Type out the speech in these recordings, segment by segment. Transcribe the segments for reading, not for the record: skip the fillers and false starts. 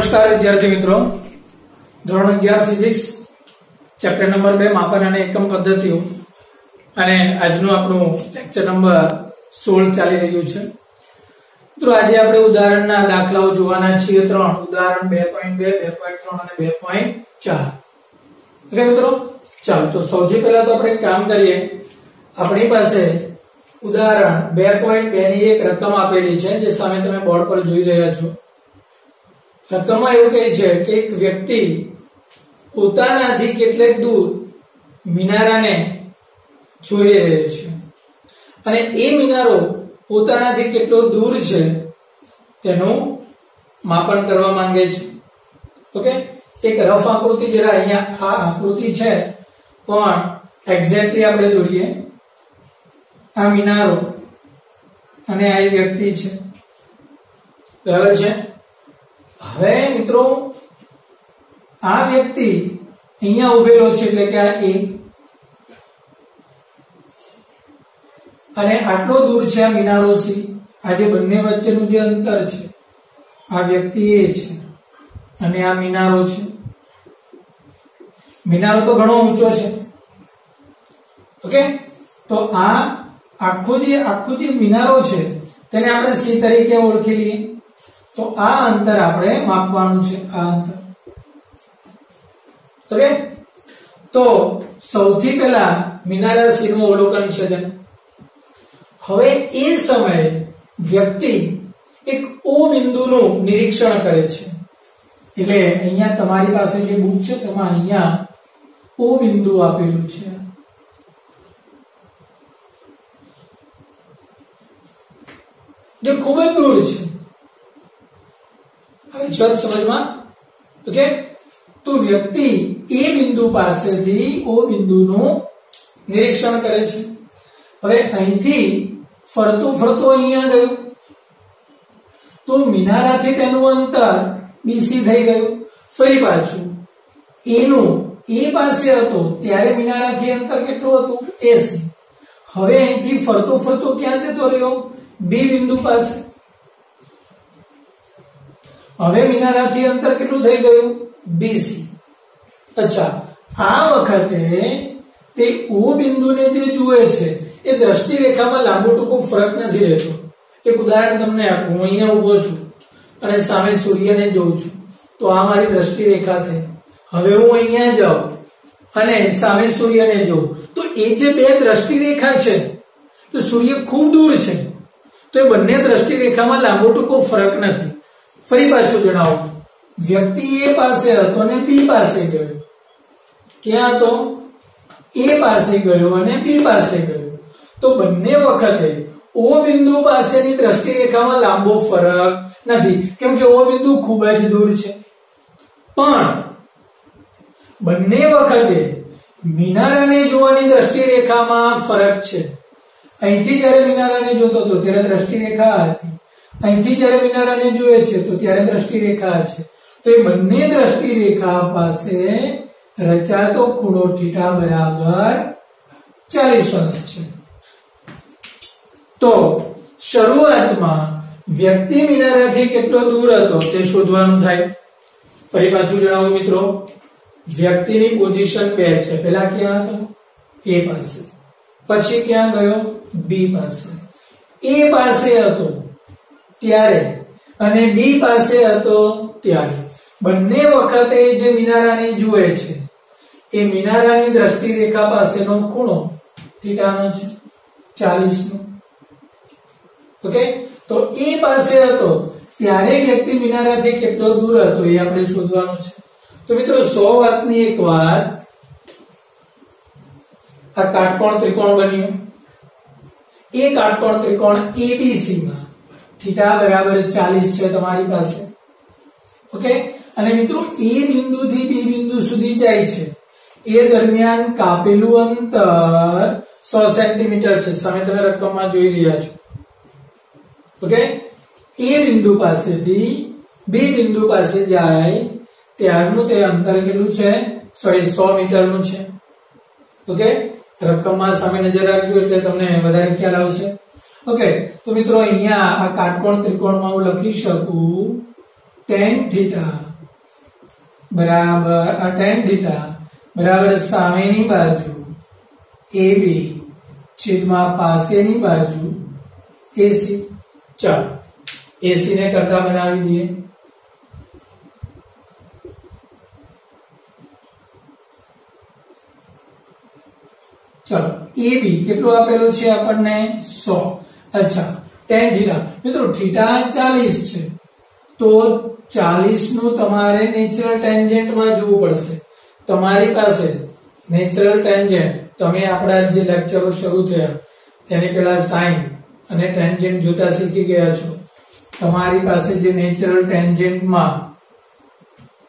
નમસ્કાર વિદ્યાર્થી મિત્રો, ધોરણ 11 ફિઝિક્સ ચેપ્ટર નંબર 2 માપન અને એકમ પદ્ધતિઓ અને આજનું આપણું લેક્ચર નંબર 16 ચાલી રહ્યું છે. મિત્રો આજે આપણે ઉદાહરણના દાખલાઓ જોવાના છીએ. 3 ઉદાહરણ 2.2, 2.3 અને 2.4. ઓકે મિત્રો, ચાલો તો સૌથી પહેલા તો આપણે કામ કરીએ. આપણી પાસે ઉદાહરણ 2.2 ની એક રકમ આપેલી છે જે સામે તમે બોર્ડ પર જોઈ રહ્યા છો. રકમમાં એવું કહે છે કે એક વ્યક્તિ પોતાનાથી કેટલેક દૂર મિનારાને જોઈ રહ્યો છે અને એ મિનારો પોતાનાથી કેટલો દૂર છે તેનું માપન કરવા માંગે છે. ઓકે, એક રફ આકૃતિ જરા અહીંયા આ આકૃતિ છે પણ એક્ઝેક્ટલી આપણે દોરીએ. આ મિનારો અને આ વ્યક્તિ છે, બરાબર છે. હવે મિત્રો આ વ્યક્તિ અહીંયા ઉભેલો છે એટલે કે આ A અને આટલો દૂર છે આ મિનારો C. આ જે બંને વચ્ચેનું જે અંતર છે આ વ્યક્તિ A છે અને આ મિનારો છે. મિનારો તો ઘણો ઊંચો છે. ઓકે, તો આ આખો જે મિનારો છે તેને આપણે C તરીકે ઓળખી લઈએ. તો આ અંતર આપણે માપવાનું છે, આ અંતર. ઓકે, તો સૌથી પહેલા મિનારા C નું અવલોકન છે. હવે એ સમયે વ્યક્તિ એક O બિંદુનું નિરીક્ષણ કરે છે. એટલે અહીંયા તમારી પાસે જે બુક છે તેમાં અહીંયા O બિંદુ આપેલું છે. જે ખૂબ જ દૂર છે. હવે સમજમાં. ઓકે, તો વ્યક્તિ એ બિંદુ પાસેથી O બિંદુનું નિરીક્ષણ કરે છે. હવે અહીંથી ફરતું અહીંયા ગયું તો મિનારાથી તેનું અંતર BC થઈ ગયું. ફરી પાછું A પાસે હતો ત્યારે મિનારાથી અંતર કેટલું હતું? AC. હવે અહીંથી ફરતો ક્યાં જતો રહ્યો? B બિંદુ પાસે. હવે મિનારાથી અંતર કેટલું થઈ ગયું? BC. અચ્છા, આ વખતે તે O બિંદુને જે જુએ છે એ દ્રષ્ટિ રેખામાં લાંબો ટૂંકો ફરક નથી રહેતો. એક ઉદાહરણ તમને આપું. હું અહીંયા ઊભો છું અને સામે સૂર્યને જોઉં છું તો આ મારી દ્રષ્ટિ રેખા થઈ. હવે હું અહીંયા જાઉં અને સામે સૂર્યને જોઉં તો એ જે બે દ્રષ્ટિ રેખા છે તો સૂર્ય ખૂબ દૂર છે તો એ બંને દ્રષ્ટિ રેખામાં લાંબો ટૂંકો ફરક નથી. ફરી પાછું જણાવો. વ્યક્તિ A પાસે હતો અને B પાસે ગયો. ક્યાં હતો? A પાસે ગયો અને B પાસે ગયો. તો બંને વખતે O બિંદુ પાસેની દ્રષ્ટિ રેખામાં લાંબો ફરક નથી કેમ કે O બિંદુ ખૂબ જ દૂર છે. પણ બંને વખતે મિનારાને જોવાની દ્રષ્ટિ રેખામાં ફરક છે. અહીંથી જ્યારે મિનારાને જોતો હતો ત્યારે દ્રષ્ટિ રેખા હતી, અહીંથી જ્યારે મિનારાને જોયે છે તો ત્યારે દ્રષ્ટિ રેખા છે. તો એ બંને દ્રષ્ટિ રેખા પાસે રચાતો ખૂણો θ બરાબર 40° છે. તો શરૂઆતમાં વ્યક્તિ મિનારાથી કેટલો દૂર હતો તે શોધવાનું થાય. ફરી પાછું જણાવો મિત્રો. વ્યક્તિની પોઝિશન 2 છે. પહેલા ક્યાં હતો? A પાસે. પછી ક્યાં ગયો? B પાસે. A પાસે હતો ત્યારે અને B પાસે હતો ત્યારે બંને વખતે જે મિનારાને જુએ છે એ મિનારાની દ્રષ્ટિ રેખા પાસેનો ખૂણો θ નો છે 40 નો. ઓકે, તો A પાસે હતો ત્યારે વ્યક્તિ મિનારાથી કેટલો દૂર હતો એ આપણે શોધવાનું છે. તો મિત્રો 100 વાતની એક વાત, આ કાટકોણ ત્રિકોણ બન્યું. એ કાટકોણ ત્રિકોણ ABC માં θ બરાબર 40 છે તમારી પાસે. ઓકે, અને મિત્રો A બિંદુથી B બિંદુ સુધી જાય છે એ દરમિયાન કાપેલું અંતર 100 સેન્ટીમીટર છે. સામે તમે રકમમાં જોઈ રહ્યા છો. ઓકે, A બિંદુ પાસેથી B બિંદુ પાસે જાય ત્યારનું તે અંતર કેટલું છે? 100 મીટરનું છે. ઓકે, રકમમાં સામે નજર રાખજો એટલે તમને વધારે ખ્યાલ આવશે. ઓકે, તો મિત્રો અહીંયા આ કાટકોણ ત્રિકોણમાં હું લખી શકું tan θ बराबर tan थीटा बराबर सामेनी बाजू AB छेदमा पासेनी बाजू AC। चलो AC ने करता बनावी दिए। चलो AB કેટલું આપેલું છે આપણને 100। अच्छा tan थीटा મિત્રો थीटा 40 છે તો 40 નું તમારે નેચરલ ટેન્જેન્ટ માં જોવું પડશે। તમારી પાસે નેચરલ ટેન્જેન્ટ તમે આપણા જે લેક્ચરો શરૂ થયા તેની પહેલા સાઇન અને ટેન્જેન્ટ જોતા શીખી ગયા છો। તમારી પાસે જે નેચરલ ટેન્જેન્ટ માં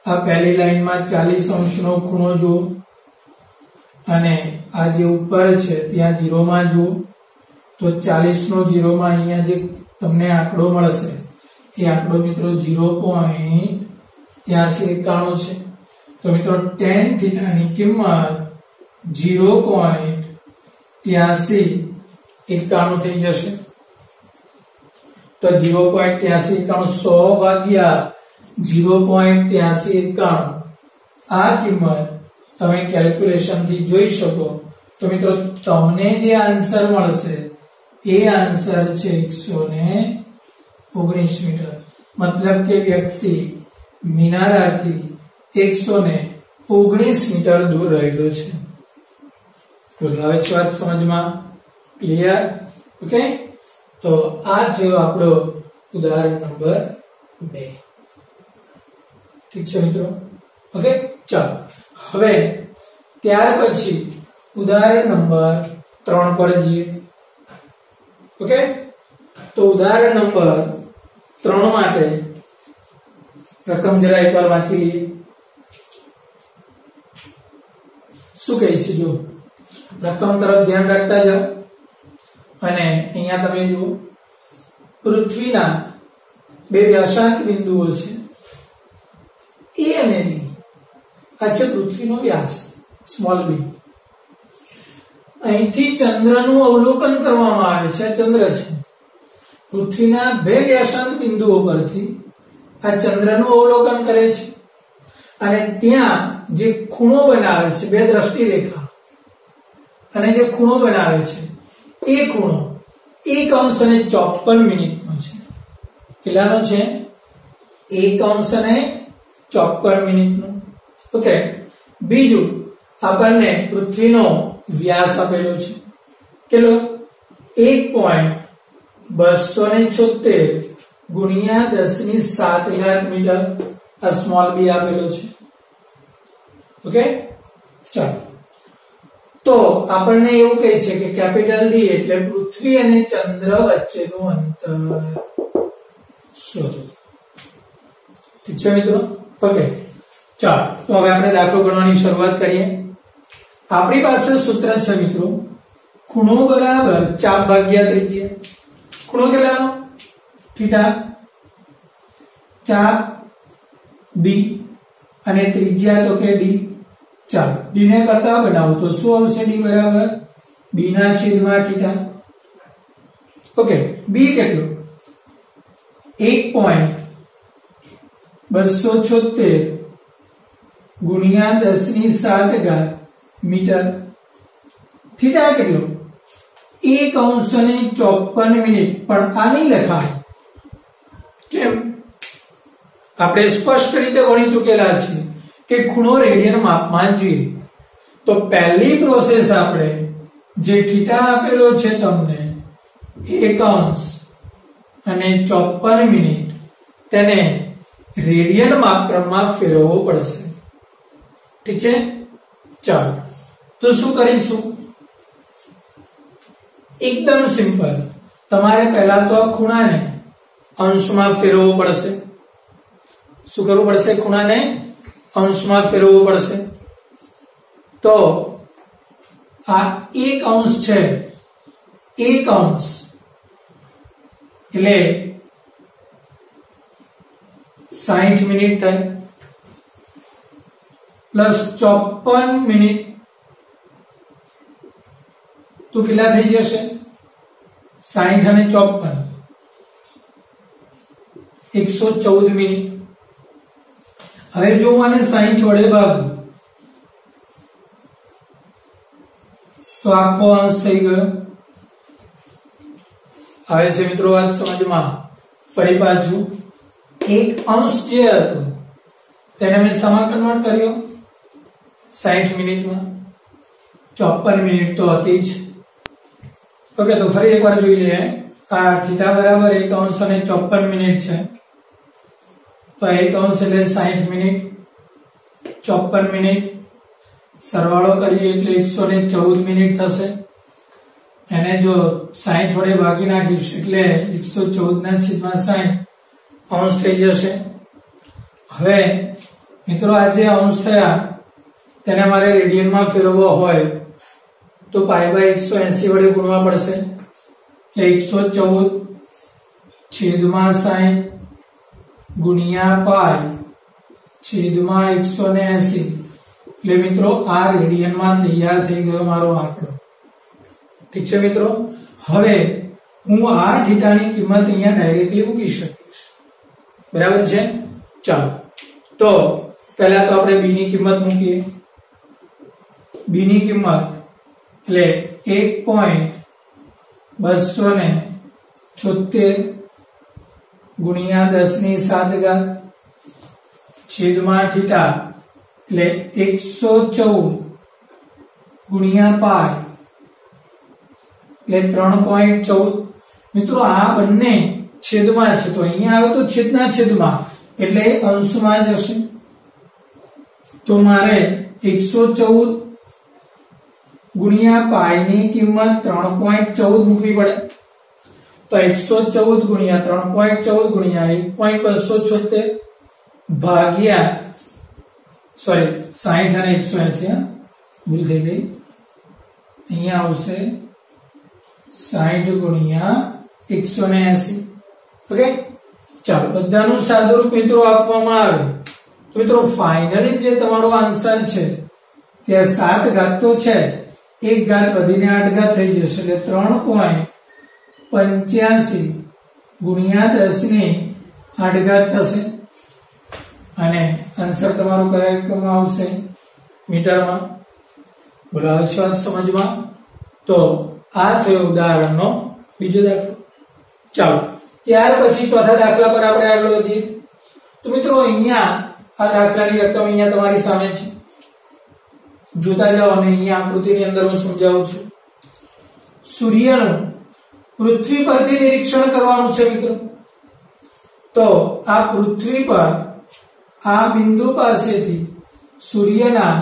આ પહેલી લાઈન માં 40 અંશનો ખૂણો જો અને આ જે ઉપર છે ત્યાં 0 માં જો તો 40 નો 0 માં અહીંયા જે તમને આંકડો મળશે એ આંકડો મિત્રો 0.8391 છે। तो मित्रों tan थीटा ની કિંમત 0.8391 થઈ જશે। તો 0.8391 100 ભાગ્યા 0.8391 આ કિંમત તમે કેલ્ક્યુલેશન થી જોઈ શકો। તો મિત્રો તમને જે આન્સર મળશે એ આન્સર છે 119 મીટર। मतलब કે વ્યક્તિ મિનારાથી 119 मीटर दूर रहेलो छे। बोलो आवे छे बात समझमां? क्लियर? ओके तो आ थयो आपणो उदाहरण नंबर 2। ठीक छे मित्रों? ओके चलो हवे त्यार पछी उदाहरण नंबर 3 पर जईए। ओके तो उदाहरण नंबर 3 माटे रकम जरा एक बार वांची लीए। શું કહે છે જો રકમ તરફ ધ્યાન રાખતા જાઓ અને અહીંયા તમે જુઓ પૃથ્વીના બે વ્યાસાંત બિંદુઓ છે A અને B। આ છે પૃથ્વીનો વ્યાસ સ્મોલ b। અહીંથી ચંદ્રનું અવલોકન કરવામાં આવે છે। ચંદ્ર છે પૃથ્વીના બે વ્યાસાંત બિંદુઓ પરથી આ ચંદ્રનું અવલોકન કરે છે અને ત્યાં જે ખૂણો બનાવે છે બે દ્રષ્ટિ રેખા અને જે ખૂણો બનાવે છે એ ખૂણો 1 મિનિટનો છે। કેટલાનો છે? 1 મિનિટનો। ઓકે બીજું આપણને પૃથ્વીનો વ્યાસ આપેલો છે કેટલો? 1.276 गुणिया 10⁷ मीटर आ स्मॉल बी आपेलो छे। ओके चलो तो आपने एवं कहे छे कि कैपिटल डी एटले पृथ्वी अने चंद्र वच्चेनुं अंतर शोधो। ठीक छे मित्रों? ओके चलो तो हवे आपणे दाखलो गणवानी शरूआत करीए। आपणी पासे सूत्र छे मित्रों खूणो बराबर चाप भाग्या त्रिज्या। खूणो केटलानो? थीटा चाप बी અને ત્રિજ્યા તો કે ડી। ચાલો ડી ને કરતા બનાવો તો શું આવશે? ડી બરાબર બી ના છેદમાં થીટા। ઓકે બી કેટલું? 1.276 ગુણ્યા 10⁷ મીટર। થીટા કેટલું? 1/54 મિનિટ। પણ આ નહીં લખાય કેમ? આપણે સ્પષ્ટ રીતે ગણી ચૂકેલા છે કે ખૂણો રેડિયન માપમાં જોઈએ। તો પહેલી પ્રોસેસ આપણે જે થીટા આપેલો છે તમને 1 અને 54 મિનિટ તેને રેડિયન માપક્રમમાં ફેરવવો પડશે। ઠીક છે ચાલો તો શું કરીશું? एकदम सिंपल તમારે પહેલા તો આ ખૂણાને અંશમાં ફેરવવો પડશે। શું કરવું પડશે? ખૂણાને અંશમાં ફેરવવો પડશે। તો આ 1 છે 1 એટલે 60 મિનિટ થાય પ્લસ 54 મિનિટ તો કેટલા થઈ જશે? 60 અને 54 114 મિનિટ। હવે જો હું આને 60 વડે ભાગું તો આખો અંશ થઈ ગયો. આવે છે મિત્રો વાત સમજમાં? ફરી પાછું એક અંશ જે હતો તેને મેં શેમાં કન્વર્ટ કર્યો? 60 મિનિટમાં. 54 મિનિટ તો હતી જ. ઓકે, તો ફરી એકવાર જોઈ લઈએ. આ થીટા બરાબર 1 અંશ અને 54 મિનિટ છે. તો 1 અંશ એટલે 60 મિનિટ, 54 મિનિટ સરવાળો કરીએ એટલે 114 મિનિટ થશે. એને જો 60 વડે ભાગી નાખીશું એટલે 114/60 અંશ થઈ જશે. હવે મિત્રો આ જે અંશ થયા તેને મારે રેડિયનમાં ફેરવવો હોય તો π/180 વડે ગુણવા પડશે. એટલે 114/60 ગુણ્યા π/180. એટલે મિત્રો આ રેડિયનમાં તૈયાર થઈ ગયો મારો આંકડો. ઠીક છે મિત્રો? હવે હું આ થીટાની કિંમત અહીંયા ડાયરેક્ટલી મૂકી શકીશ. બરાબર છે? ચાલો તો પહેલા તો આપણે b ની કિંમત મૂકીએ. b ની કિંમત એટલે 1.276 ગુણ્યા 10⁷ છેદમાં થીટા એટલે 114 ગુણ્યા π એટલે 3.14. મિત્રો આ બંને છેદમાં છે તો અહીંયા આવે તો છેદના છેદમાં એટલે અંશમાં જશે. તો મારે 114 ગુણ્યા π ની કિંમત 3.14 મૂકવી પડે. તો 114 ગુણ્યા 3.14 ગુણ્યા 1.276 ભાગ્યા 60 અને 180 ભૂલ થઈ ગઈ. અહીંયા આવશે 60 ગુણ્યા 180. ઓકે, ચાલો બધાનું સાદુરૂપ મિત્રો આપવામાં આવે તો મિત્રો ફાઇનલી જે તમારો આન્સર છે તે 7 ઘાત તો છે જ, 1 ઘાત વધીને 8 ઘાત થઈ જશે એટલે 3.85 ગુણ્યા 10⁸ થશે. અને આન્સર તમારો કયા એકમમાં આવશે? મીટરમાં. બોલો આવે છે વાત સમજમાં? તો આ થયો ઉદાહરણનો બીજો દાખલો. ચાલો ત્યાર પછી ચોથા દાખલા પર આપણે આગળ વધીએ. તો મિત્રો અહીંયા આ દાખલાની રકમ અહીંયા તમારી સામે છે, જોતા જાઓ અને અહીંયા આકૃતિની અંદર હું સમજાવું છું. સૂર્યનું પૃથ્વી પરથી નિરીક્ષણ કરવાનું છે મિત્રો. તો આ પૃથ્વી પર આ બિંદુ પાસેથી સૂર્યના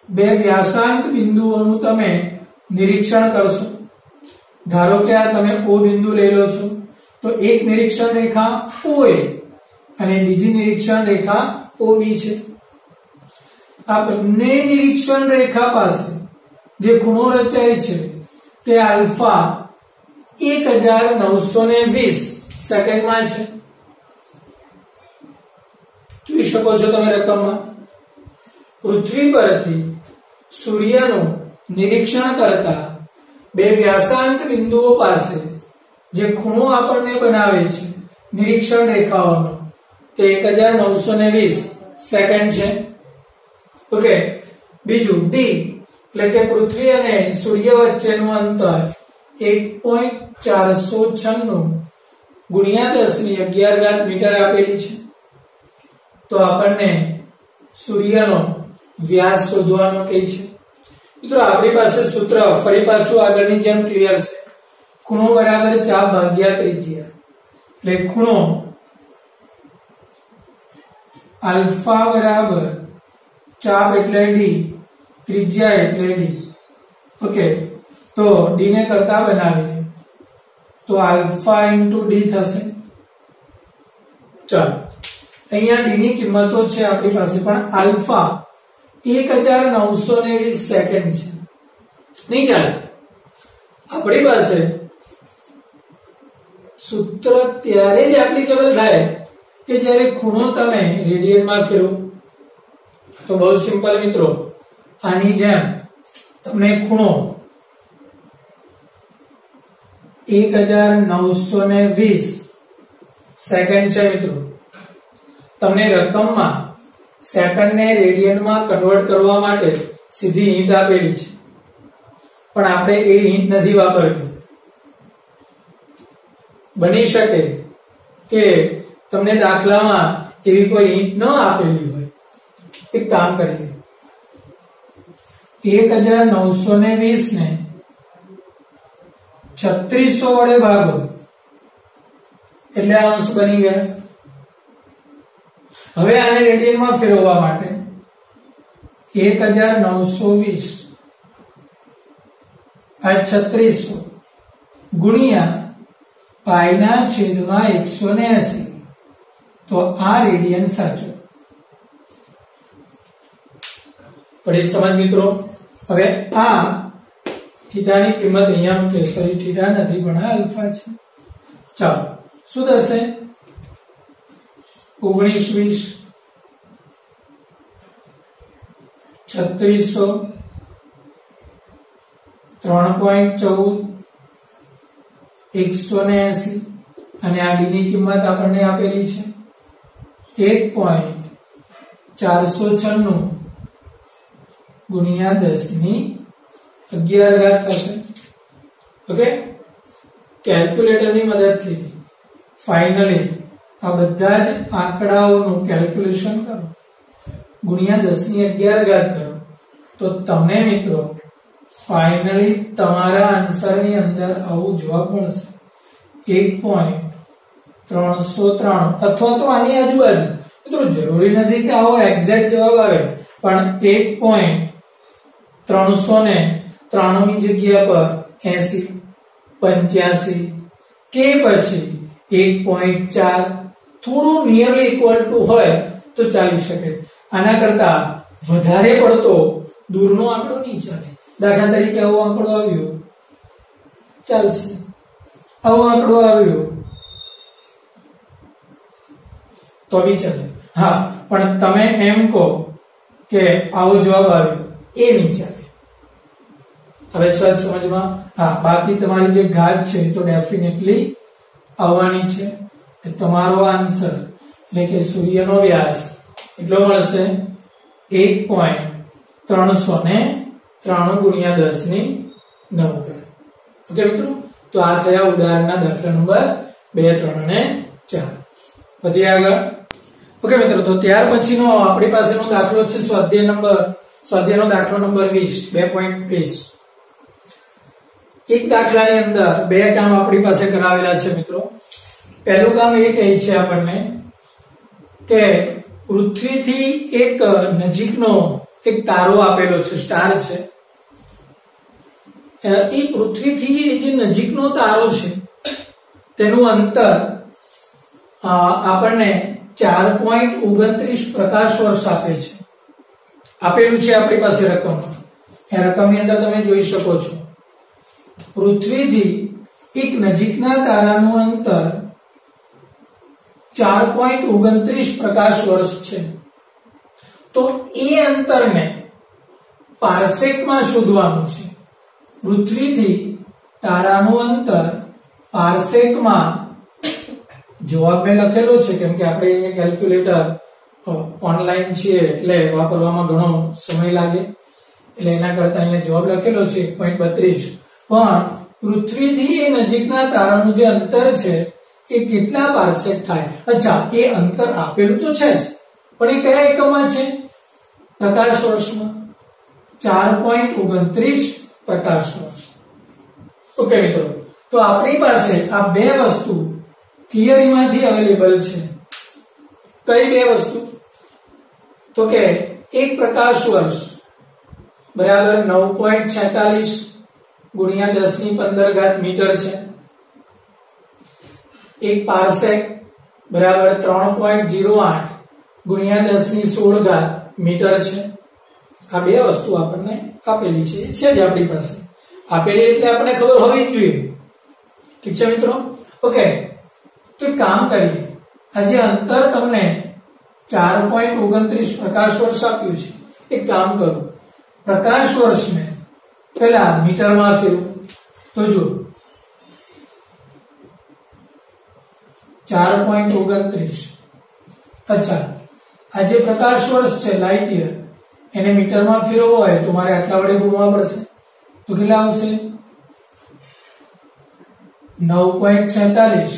બે વ્યાસાંત બિંદુઓનું તમે નિરીક્ષણ કરશો. ધારો કે આ તમે O બિંદુ લઈ લો છો તો એક નિરીક્ષણ રેખા OA અને બીજી નિરીક્ષણ રેખા OB છે. આ બંને નિરીક્ષણ રેખા પાસે જે ખૂણો રચાય છે તે આલ્ફા 1920 સેકન્ડમાં છે. જોઈ શકો છો તમે રકમમાં. પૃથ્વી પરથી સૂર્યનું નિરીક્ષણ કરતા બે વ્યાસાંત બિંદુઓ પાસે જે ખૂણો આપણને બનાવે છે નિરીક્ષણ રેખાઓનો તે 1920 સેકન્ડ છે. ઓકે, બીજું D એટલે કે પૃથ્વી અને સૂર્ય વચ્ચેનું અંતર 1.496 ગુણ્યા 10⁻11 મીટર આપેલી છે. તો આપણને સૂર્યનો વ્યાસ શોધવાનો કહે છે. મિત્રો આપણી પાસે સૂત્ર ફરી પાછું આગળની જેમ ક્લિયર છે. ખૂણો બરાબર ચાપ ભાગ્યા ત્રિજ્યા. એટલે ખૂણો આલ્ફા બરાબર ચાપ એટલે D, ત્રિજ્યા એટલે D. ઓકે, તો D ને કરતા બનાવીએ તો આલ્ફા * D થશે. ચાલો અહીંયા D ની કિંમતો છે આપણી પાસે, પણ આલ્ફા 1920 સેકન્ડ છે. નહીં ચાલે. આપણી પાસે સૂત્ર ત્યારે જ એપ્લિકેબલ થાય કે જ્યારે ખૂણો તમે રેડિયનમાં ફેરવો. તો બહુ સિમ્પલ મિત્રો, આની જેમ તમને ખૂણો 1920 સેકન્ડ છે મિત્રો. તમને રકમમાં સેકન્ડ ને રેડિયનમાં કન્વર્ટ કરવા માટે સીધી હિન્ટ આપેલી છે, પણ આપણે એ હિન્ટ નથી વાપરવી. બની શકે કે તમને દાખલામાં એવી કોઈ હિન્ટ ન આપેલી હોય. એક કામ કરીએ, 1920 ને 3600 વડે ભાગો એટલે આ અંશ બની ગયા. હવે આને રેડિયનમાં ફેરવવા માટે 1920 આ 3600 ગુણ્યા પાઈના છેદમાં 180, તો આ રેડિયન સાચો. પડી સમજ મિત્રો? હવે આ થીટાની કિંમત અહીંયા મૂકે, સોરી થીટા નથી પણ આ અલ્ફા છે. ચાલો શું થશે? 19 3600 3.14 180 અને આ ડી ની કિંમત આપણને આપેલી છે 1.496 ગુણ્યા 10⁻11 થશે. ઓકે, કેલ્ક્યુલેટરની મદદથી ફાઇનલી આ બધા જ આંકડાઓનું કેલ્ક્યુલેશન કરો, ગુણ્યા 10⁻11 કરો, તો તમને મિત્રો ફાઇનલી તમારા આન્સરની અંદર આવું જવાબ મળશે 1.393 અથવા તો આની આજુબાજુ. મિત્રો જરૂરી નથી કે આવો એક્ઝેક્ટ જવાબ આવે, પણ 1.393 ની જગ્યા પર 80 85 કે પછી 1.4 થોડું નિયરલી ઇક્વલ ટુ હોય તો ચાલી શકે. આના કરતા વધારે પડતો દૂરનો આંકડો નહીં ચાલે. દાખલા તરીકે આવો આંકડો આવ્યો ચાલશે, આવો આંકડો આવ્યો તો બી ચાલે. હા, પણ તમે એમ કહો કે આવો જવાબ આવ્યો એ નહીં ચાલે. હવે છ સમજમાં? હા, બાકી તમારી જે ઘાત છે તો ડેફિનેટલી આવવાની છે. તમારો આન્સર એટલે કે સૂર્યનો વ્યાસ એટલો મળશે 1.393 ગુણ્યા 10⁹. ઓકે મિત્રો, તો આ થયા ઉદાહરણના દાખલા નંબર 2, 3 અને 4. વધી આગળ. ઓકે મિત્રો, તો ત્યાર પછીનો આપણી પાસેનો દાખલો છે સ્વાધ્યાયનો દાખલો નંબર 20 2.20. એક દાખલાની અંદર બે કામ આપણી પાસે કરાવેલા છે મિત્રો. પહેલું કામ એ કહે છે આપણને કે પૃથ્વીથી એક નજીકનો એક તારો આપેલો છે, સ્ટાર છે. એ પૃથ્વીથી જે નજીકનો તારો છે તેનું અંતર આપણને 4.29 પ્રકાશ વર્ષ આપે છે. આપેલું છે આપણી પાસે રકમમાં. એ રકમની અંદર તમે જોઈ શકો છો પૃથ્વીથી એક નજીકના તારાનું અંતર 4.29 પ્રકાશ વર્ષ છે. તો એ અંતરને પાર્સેકમાં શોધવાનું છે. પૃથ્વીથી તારાનું અંતર પાર્સેકમાં જવાબ મેં લખેલો છે, કેમ કે આપણે અહીંયા કેલ્ક્યુલેટર ઓનલાઈન છે એટલે વાપરવામાં ઘણો સમય લાગે, એટલે એના કરતા અહીંયા જવાબ લખેલો છે 1.32. પણ પૃથ્વીથી એ નજીકના તારાનું જે અંતર છે એ કેટલા પાર્સેક થાય? અચ્છા, એ અંતર આપેલું તો છે જ, પણ એ કયા એકમમાં છે? પ્રકાશ વર્ષમાં. 4.29 પ્રકાશ વર્ષ. ઓકે મિત્રો, તો આપણી પાસે આ બે વસ્તુ થિયરીમાંથી અવેલેબલ છે. કઈ બે વસ્તુ? તો કે એક પ્રકાશ વર્ષ બરાબર 9.46 ગુણ્યા 10⁻15 મીટર છે. એક પાર્સેક બરાબર 3.08 ગુણ્યા 10⁻16 મીટર છે. આ બે વસ્તુ આપણને આપેલી છે, છે જ આપણી પાસે. આપેલી એટલે આપણને ખબર હોવી જ જોઈએ. ઠીક છે મિત્રો? ઓકે, તો એક કામ કરીએ. આ જે અંતર તમને 4.29 પ્રકાશ વર્ષ આપ્યું છે, એક કામ કરો, પ્રકાશ વર્ષને પહેલા મીટરમાં ફેરવો. તો જો 4.29. અચ્છા, આ જે પ્રકાશ વર્ષ છે લાઇટ યર એને મીટરમાં ફેરવવો હોય તો મારે આટલા વડે ગુણવા પડશે તો કેટલા આવશે 9.46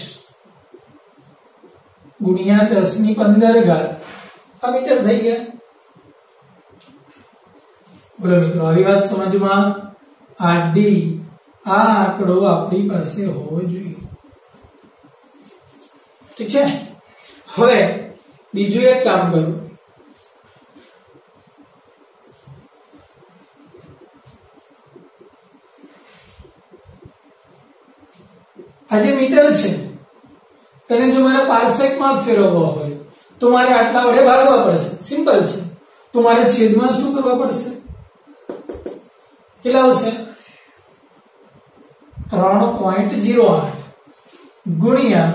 ગુણ્યા 10⁻15 આ મીટર થઈ ગયા। બોલો મિત્રો આવી વાત સમજમાં આ ડી આ આંકડો આપણી પાસે હોવો જોઈએ ઠીક છે। હવે બીજું એક કામ કરું આ જે મીટર છે તેને જો મારે પાર્સેકમાં ફેરવવો હોય તો મારે આટલા વડે ભાગવા પડશે સિમ્પલ છે તો મારે છેદમાં શું કરવા પડશે કેટલા આવશે 3.08 ગુણ્યા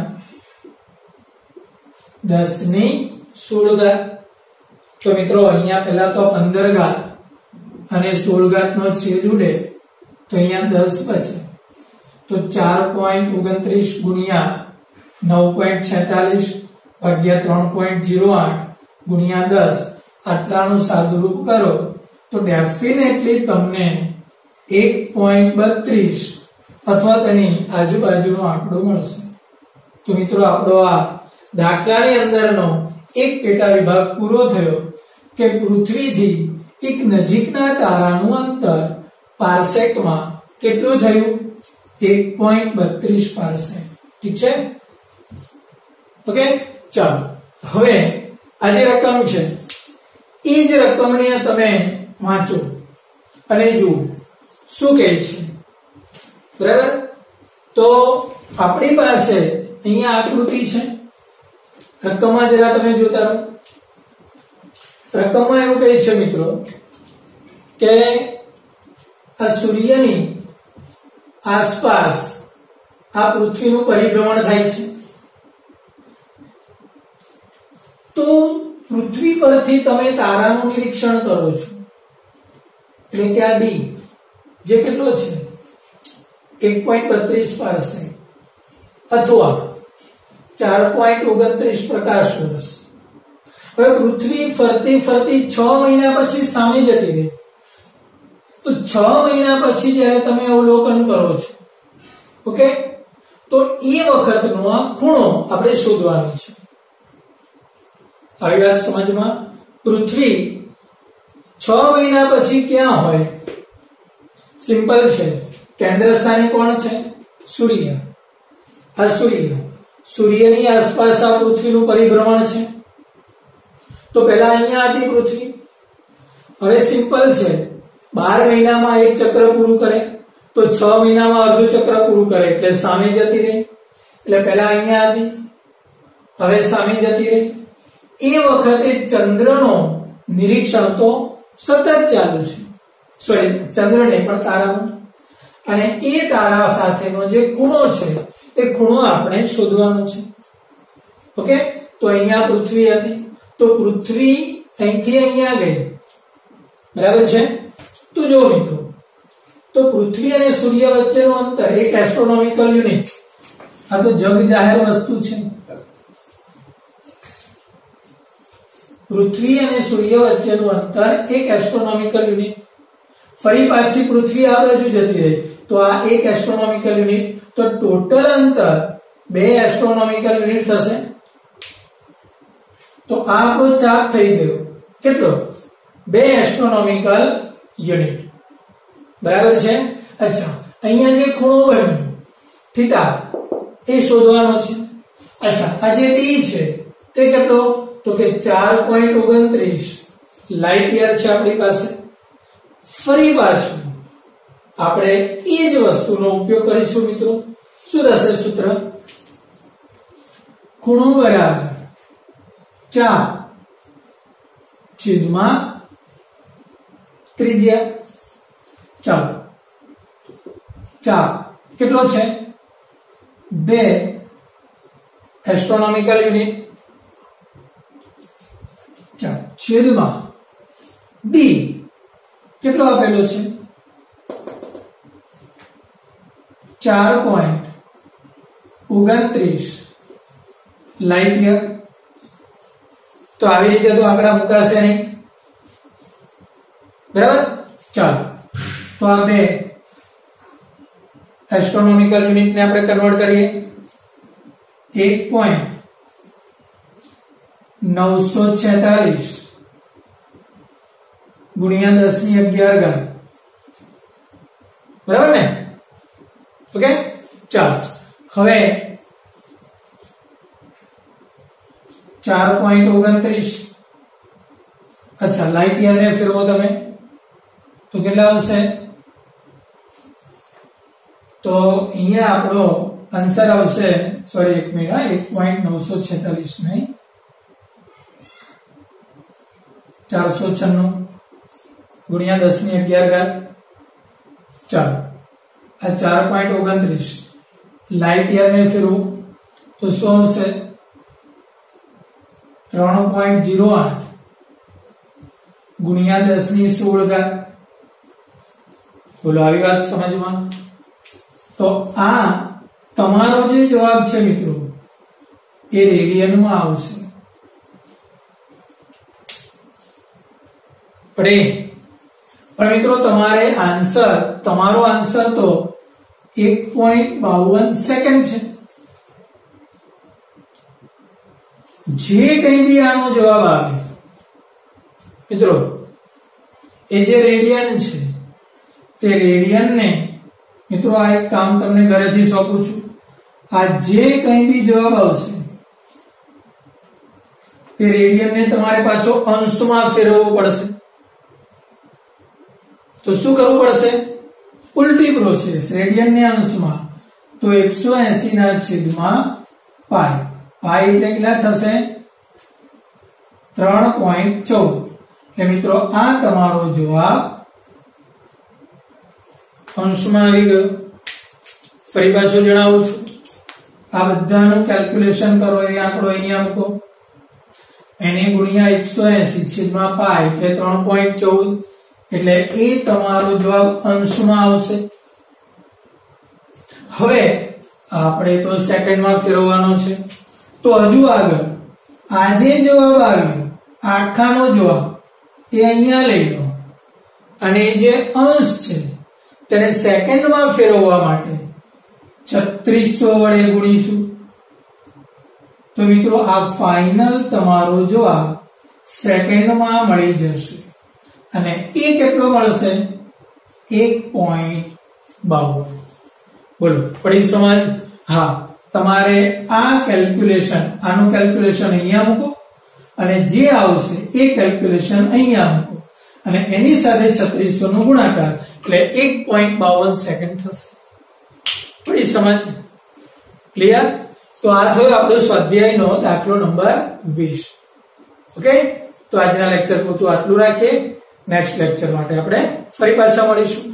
10⁻16 તો મિત્રો અહીંયા પહેલા તો 15 અને 16 નો છેદ ઉડે તો અહીંયા 10 બચે તો 4.29 ગુણ્યા 9.46 ભાગ્યા 3.08 ગુણ્યા 10 આટલાનું સાદુરૂપ કરો તો ડેફિનેટલી તમને 1.32 અથવા તેની આજુબાજુનો આંકડો મળશે। તો મિત્રો આપણો આ દાખલાની અંદરનો એક પેટા વિભાગ પૂરો થયો કે પૃથ્વીથી એક નજીકના તારાનું અંતર પાર્સેકમાં કેટલું થયું 1.32 પાર્સેક ઠીક છે ઓકે। ચાલો હવે આ જે રકમ છે એ જ રકમને તમે વાંચો અને જુઓ શું કહે છે બરાબર। તો આપણી પાસે અહીંયા આકૃતિ છે રકમમાં જરા તમે જોતા રહો રકમમાં એવું કહે છે મિત્રો કે આ સૂર્યની આસપાસ આ પૃથ્વીનું પરિભ્રમણ થાય છે તો પૃથ્વી પરથી તમે તારાનું નિરીક્ષણ કરો છો એટલે કે આ ડી જે કેટલો છે 1.32 પાર્સેક અથવા 4.29 પ્રકાશ વર્ષ। હવે પૃથ્વી ફરતી ફરતી 6 મહિના પછી સામે જતી રહે તો 6 મહિના પછી જ્યારે તમે અવલોકન કરો છો ઓકે તો એ વખતનો આ ખૂણો આપણે શોધવાનો છે। આવી વાત સમજમાં પૃથ્વી 6 મહિના પછી ક્યાં હોય સિમ્પલ છે કેન્દ્ર સ્થાને કોણ છે સૂર્ય આ સૂર્યની આસપાસ આ પૃથ્વીનું પરિભ્રમણ છે તો પહેલા અહીંયા હતી પૃથ્વી હવે સિમ્પલ છે 12 મહિનામાં એક ચક્ર પૂરું કરે તો 6 મહિનામાં અડધું ચક્ર પૂરું કરે એટલે સામે જતી રહે એટલે પહેલા અહીંયા હતી હવે સામે જતી રહે એ વખતે ચંદ્રનો નિરીક્ષણ તો સતત ચાલુ છે સોરી ચંદ્ર નહીં પણ તારાનું અને એ તારા સાથેનો જે ખૂણો છે એ ખૂણો આપણે શોધવાનો છે ઓકે તો અહીંયા પૃથ્વી હતી તો પૃથ્વી અહીંથી અહીંયા ગઈ બરાબર છે તો જો મિત્રો તો પૃથ્વી અને સૂર્ય વચ્ચેનું અંતર એક એસ્ટ્રોનોમિકલ યુનિટ આ તો જગ જાહેર વસ્તુ છે પૃથ્વી અને સૂર્ય વચ્ચેનું અંતર એક એસ્ટ્રોનોમિકલ યુનિટ ફરી પાછી પૃથ્વી આ બાજુ જતી રહી તો આ એક એસ્ટ્રોનોમિકલ યુનિટ તો ટોટલ અંતર 2 એસ્ટ્રોનોમિકલ યુનિટ થશે તો આ આપણો ચાપ થઈ ગયો કેટલો 2 એસ્ટ્રોનોમિકલ યુનિટ બરાબર છે। અચ્છા અહીંયા જે ખૂણો બન્યો થીટા એ શોધવાનો છે। અચ્છા આ જે ડી છે તે કેટલો તો કે 4.29 લાઇટ યર છે આપણી પાસે ફરી પાછું આપણે એ જ વસ્તુનો ઉપયોગ કરીશું મિત્રો શું થશે સૂત્ર ખૂણો બરાબર ચાપ છેદમાં ત્રિજ્યા ચાલો ચાપ કેટલો છે 2 એસ્ટ્રોનોમિકલ યુનિટ ચાલો છેદમાં ડી કેટલો આપેલો છે 4.29 લાઇટ યર તો આવી રીતે તો આંકડા મુકાશે નહીં, બરાબર। ચાલો તો આ બે એસ્ટ્રોનોમિકલ યુનિટ ને આપણે કન્વર્ટ કરીએ। 1.946 ગુણ્યા 10⁻11 બરાબર ને, ઓકે। ચાલો હવે 4.29 अच्छा लाइट ईयर ने फिर वो तमे तो કેટલા આવશે, तो અહીંયા આપણો આન્સર આવશે, સોરી એક મિનિટ, 1.946 નહીં 496 ગુણ્યા 10⁻11 ચાલો આ 4.29 લાइट ईयर ने ફેરવું તો શું આવશે 3.08 गुणिया 10⁻16 बोलो આવી વાત સમજમાં। તો આ તમારો જે જવાબ છે મિત્રો એ રેડિયન માં આવશે, પણ મિત્રો તમારો આન્સર તો 1.52 સેકન્ડ છે। જે કઈ બી આનો જવાબ આવે મિત્રો એ જે રેડિયન છે તે રેડિયન ને મિત્રો આ એક કામ તમને ઘરેથી સોંપું છું, આ જે કઈ બી જવાબ આવશે તે રેડિયન ને તમારે પાછો અંશમાં ફેરવવો પડશે। તો શું કરવું પડશે, ઉલટી પ્રોસેસ, રેડિયન ને અંશમાં તો 180/પાઈ, પાઈ એટલે કેટલા થશે 3.14। એટલે મિત્રો આ તમારો જવાબ અંશમાં આવી ગયો। ફરી પાછું જણાવું છું, આ બધાનું કેલ્ક્યુલેશન કરો, એ આંકડો અહીંયા મૂકો, એને ગુણ્યા 180/પાઈ એટલે 3.14, એટલે એ તમારો જવાબ અંશમાં આવશે। હવે આપણે તો સેકન્ડમાં ફેરવવાનો છે, તો હજુ આગળ આ જે જવાબ આવ્યો આખાનો જવાબ એ અહીંયા લઈ લો અને જે અંશ છે તેને સેકન્ડમાં ફેરવવા માટે 3600 વડે ગુણીશું। તો મિત્રો આ ફાઇનલ તમારો જવાબ સેકન્ડમાં મળી જશે અને એ કેટલો મળશે 1.52। બોલો પડી સમજ? હા, તમારે આ કેલ્ક્યુલેશન, આનું કેલ્ક્યુલેશન અહીંયા મૂકો અને જે આવશે એ કેલ્ક્યુલેશન અહીંયા મૂકો અને એની સાથે 3600 નો ગુણાકાર એટલે 1.52 સેકન્ડ થશે। પડી સમજ? ક્લિયર? તો આ થયો આપણો સ્વાધ્યાયનો દાખલો નંબર 20। ઓકે, તો આજના લેક્ચર પૂરતું આટલું રાખીએ, નેક્સ્ટ લેક્ચર માટે આપણે ફરી પાછા મળીશું।